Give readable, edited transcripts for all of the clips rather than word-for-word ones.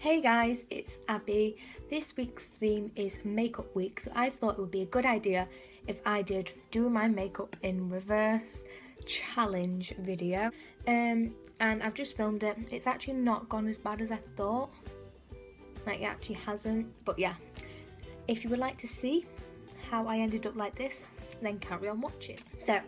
Hey guys, it's Abby. This week's theme is makeup week, so I thought it would be a good idea if I did do my makeup in reverse challenge video. And I've just filmed it. It's actually not gone as bad as I thought. Like, it actually hasn't. But yeah, if you would like to see how I ended up like this, then carry on watching. So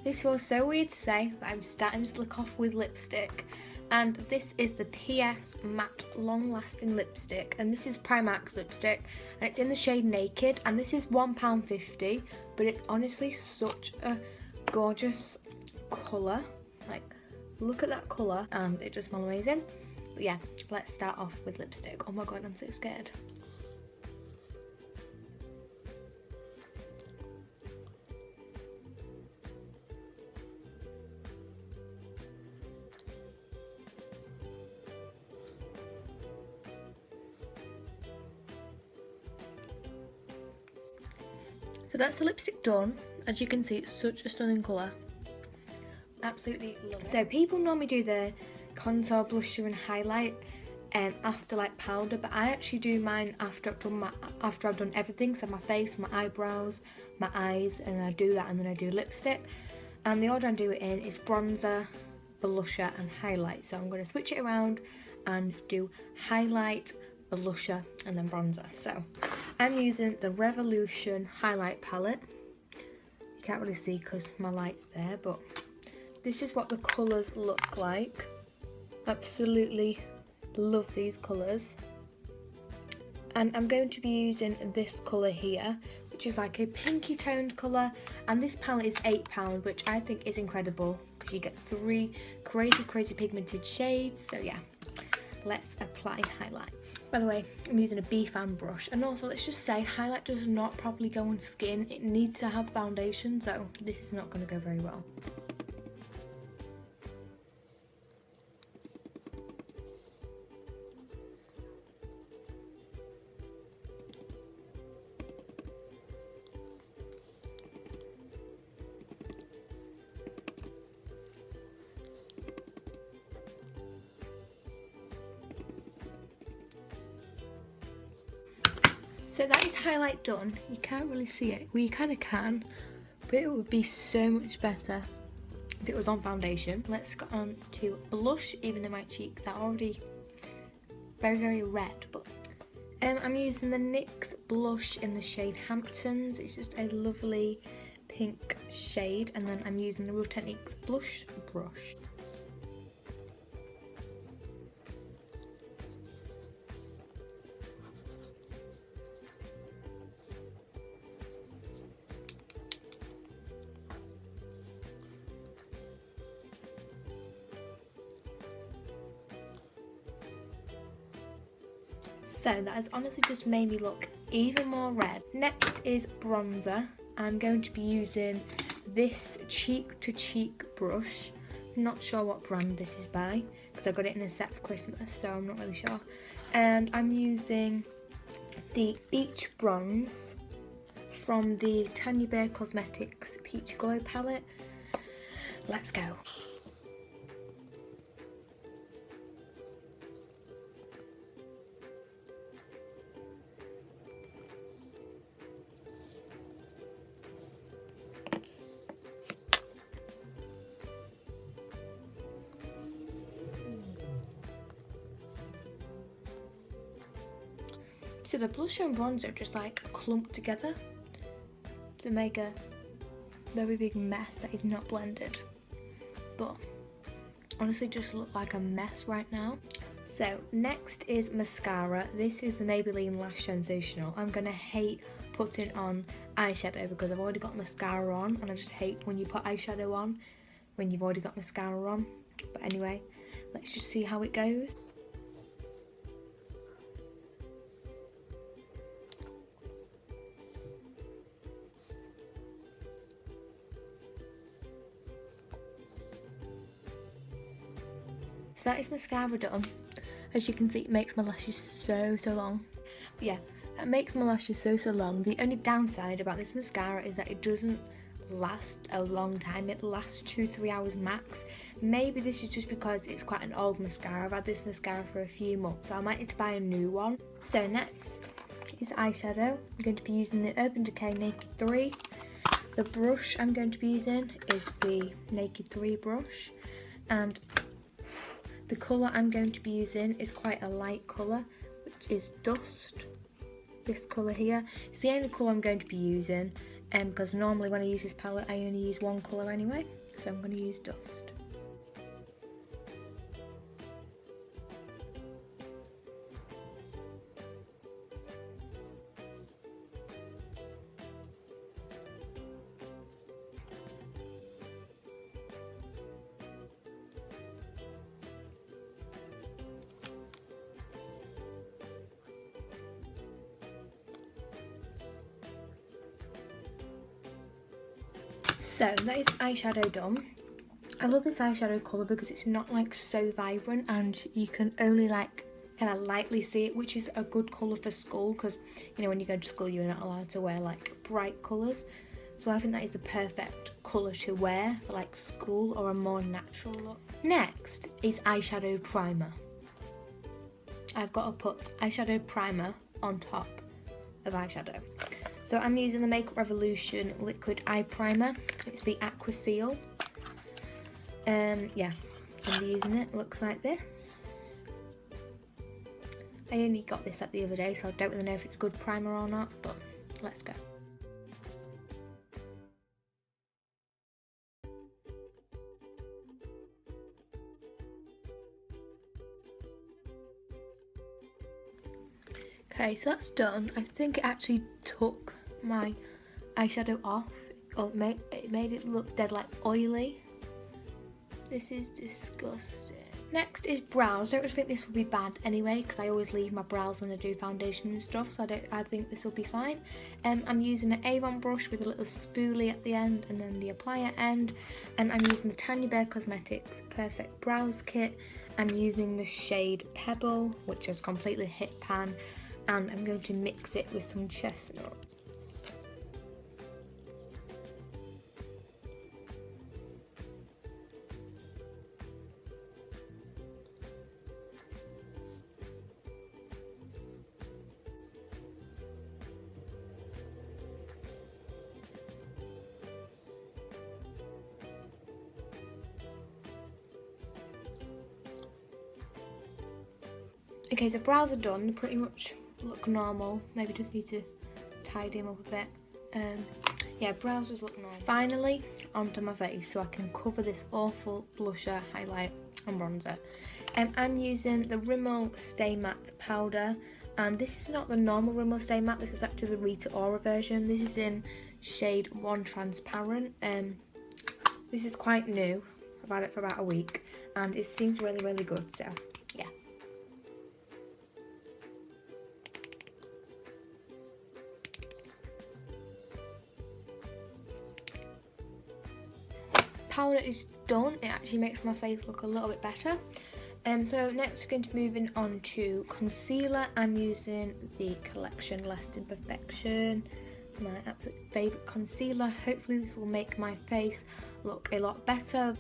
this feels so weird to say, but I'm starting to look off with lipstick. And this is the PS Matte Long Lasting Lipstick, and this is Primark's lipstick, and it's in the shade Naked, and this is £1.50, but it's honestly such a gorgeous colour. Like, look at that colour, and it just smells amazing. But yeah, let's start off with lipstick. Oh my god, I'm so scared. So that's the lipstick done. As you can see, it's such a stunning colour. Absolutely love it. So people normally do the contour, blusher and highlight after like powder, but I actually do mine after I've done everything. So my face, my eyebrows, my eyes, and I do that, and then I do lipstick. And the order I do it in is bronzer, blusher and highlight. So I'm going to switch it around and do highlight, blusher and then bronzer. So I'm using the Revolution highlight palette. You can't really see because my light's there, but this is what the colours look like. Absolutely love these colours. And I'm going to be using this colour here, which is like a pinky toned colour, and this palette is £8, which I think is incredible because you get 3 crazy pigmented shades. So yeah, let's apply highlight. By the way, I'm using a B-Fan brush, and also let's just say highlight does not properly go on skin. It needs to have foundation, so this is not going to go very well. So that is highlight done. You can't really see it. Well, you kind of can, but it would be so much better if it was on foundation. Let's go on to blush, even though my cheeks are already very red. But I'm using the NYX blush in the shade Hamptons. It's just a lovely pink shade, and then I'm using the Real Techniques blush brush. So that has honestly just made me look even more red. Next is bronzer. I'm going to be using this Cheek to Cheek brush. Not sure what brand this is by because I got it in a set for Christmas, so I'm not really sure. And I'm using the Beach Bronze from the Tanya Bear Cosmetics Peach Glow palette. Let's go. So the blusher and bronzer just like clumped together to make a very big mess that is not blended, but honestly just look like a mess right now. So next is mascara. This is the Maybelline Lash Sensational. I'm gonna hate putting on eyeshadow because I've already got mascara on, and I just hate when you put eyeshadow on when you've already got mascara on. But anyway, let's just see how it goes. So that is mascara done. As you can see, it makes my lashes so long. But yeah, it makes my lashes so long. The only downside about this mascara is that it doesn't last a long time. It lasts 2-3 hours max. Maybe this is just because it's quite an old mascara. I've had this mascara for a few months, so I might need to buy a new one. So next is eyeshadow. I'm going to be using the Urban Decay Naked 3. The brush I'm going to be using is the Naked 3 brush, and the colour I'm going to be using is quite a light colour, which is Dust. This colour here. It's the only colour I'm going to be using, because normally when I use this palette I only use one colour anyway, so I'm going to use Dust. So that is eyeshadow done. I love this eyeshadow colour because it's not like so vibrant, and you can only like kind of lightly see it, which is a good colour for school, because you know when you go to school you're not allowed to wear like bright colours. So I think that is the perfect colour to wear for like school or a more natural look. Next is eyeshadow primer. I've got to put eyeshadow primer on top of eyeshadow. So I'm using the Makeup Revolution Liquid Eye Primer. It's the Aqua Seal. Yeah, I'm using it. Looks like this. I only got this like the other day, so I don't really know if it's a good primer or not, but let's go. Okay, so that's done. I think it actually took my eyeshadow off, or it made it look dead like oily. This is disgusting. Next is brows. I don't really think this will be bad anyway, because I always leave my brows when I do foundation and stuff, so I think this will be fine. I'm using an Avon brush with a little spoolie at the end and then the applier end, and I'm using the Tanya Bear Cosmetics Perfect Brows Kit. I'm using the shade Pebble, which is completely hit pan, and I'm going to mix it with some chestnut. Okay, so brows are done. They pretty much look normal. Maybe just need to tidy them up a bit. Yeah, brows just look normal. Finally, onto my face, so I can cover this awful blusher, highlight and bronzer. I'm using the Rimmel Stay Matte powder, and this is not the normal Rimmel Stay Matte. This is actually the Rita Ora version. This is in shade 1 Transparent. This is quite new. I've had it for about a week, and it seems really, really good. So yeah. Powder is done. It actually makes my face look a little bit better. So next we're going to move on to concealer. I'm using the Collection Lasting Perfection, my absolute favourite concealer. Hopefully this will make my face look a lot better.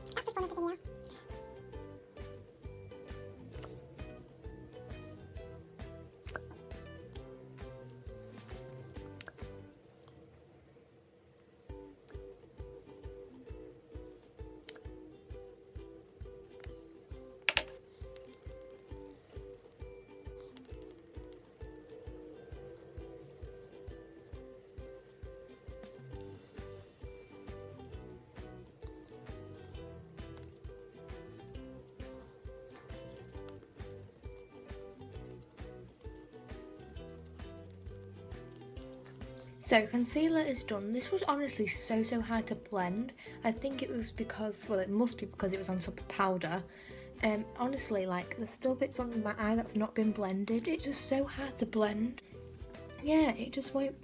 So concealer is done. This was honestly so hard to blend. I think it was because, well, it must be because it was on top of powder. Honestly, like, there's still bits under my eye that's not been blended. It's just so hard to blend. Yeah, it just won't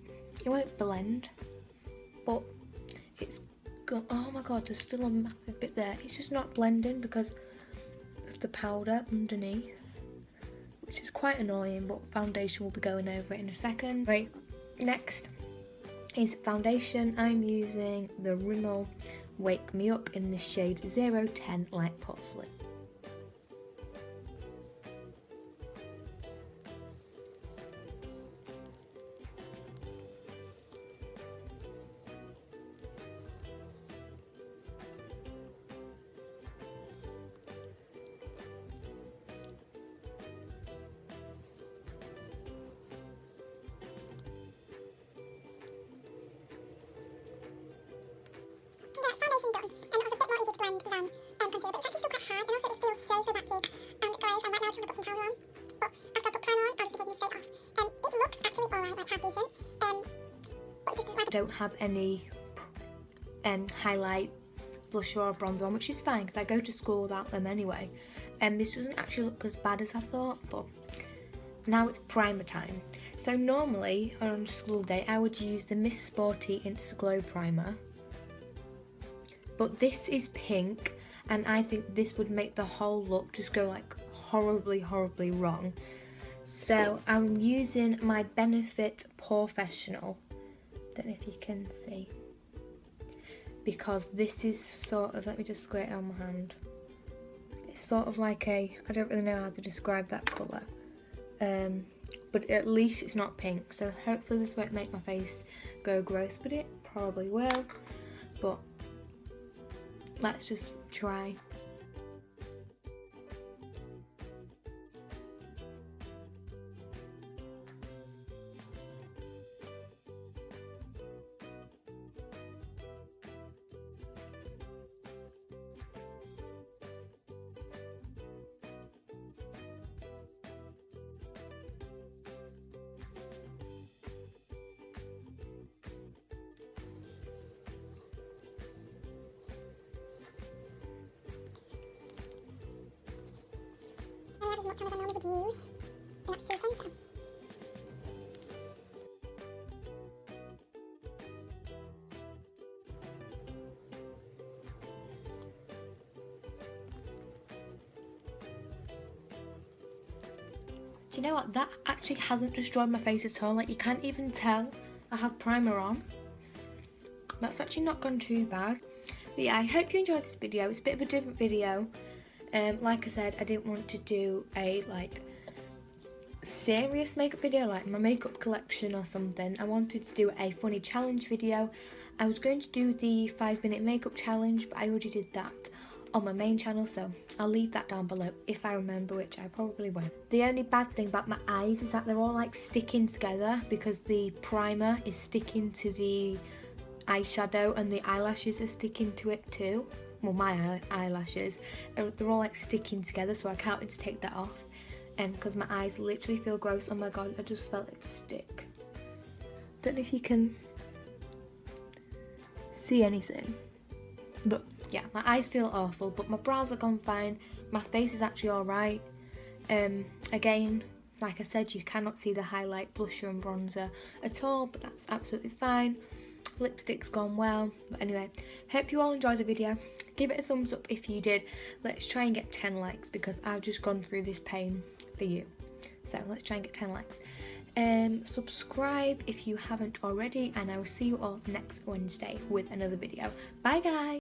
blend. But it's gone. Oh my god, there's still a massive bit there. It's just not blending because of the powder underneath, which is quite annoying, but foundation will be going over it in a second. Right, next is foundation. I'm using the Rimmel Wake Me Up in the shade 010 Light Porcelain. Done, and it was a bit more easy to blend than concealer, but it's actually still quite hard, and also it feels so matchy and grey, and right now I'm trying to put some powder on, but after I put primer on, I'll just be taking this straight off. It looks actually alright, like half decent, but it just doesn't like... I don't have any highlight, blusher or bronzer on, which is fine because I go to school without them anyway. This doesn't actually look as bad as I thought, but now it's primer time. So normally on a school day I would use the Miss Sporty Insta Glow primer, but this is pink and I think this would make the whole look just go like horribly wrong. So I'm using my Benefit Porefessional, don't know if you can see, because this is sort of, let me just square it on my hand, it's sort of like a, I don't really know how to describe that colour, but at least it's not pink, so hopefully this won't make my face go gross, but it probably will, but let's just try. I have as much on as I normally would use, and that's shooting, so... Do you know what, that actually hasn't destroyed my face at all, like you can't even tell I have primer on. That's actually not gone too bad. But yeah, I hope you enjoyed this video. It's a bit of a different video. Like I said, I didn't want to do a like serious makeup video like my makeup collection or something. I wanted to do a funny challenge video. I was going to do the 5-minute makeup challenge, but I already did that on my main channel, so I'll leave that down below if I remember, which I probably won't. The only bad thing about my eyes is that they're all like sticking together because the primer is sticking to the eyeshadow and the eyelashes are sticking to it too. Well, my eyelashes, they're all like sticking together, so I can't wait to take that off. Because my eyes literally feel gross. Oh my god, I just felt it stick. Don't know if you can see anything, but yeah, my eyes feel awful, but my brows are gone fine. My face is actually alright. Again, like I said, you cannot see the highlight, blusher and bronzer at all, but that's absolutely fine. Lipstick's gone well. But anyway, hope you all enjoyed the video. Give it a thumbs up if you did. Let's try and get 10 likes because I've just gone through this pain for you. So let's try and get 10 likes. Subscribe if you haven't already, and I will see you all next Wednesday with another video. Bye guys!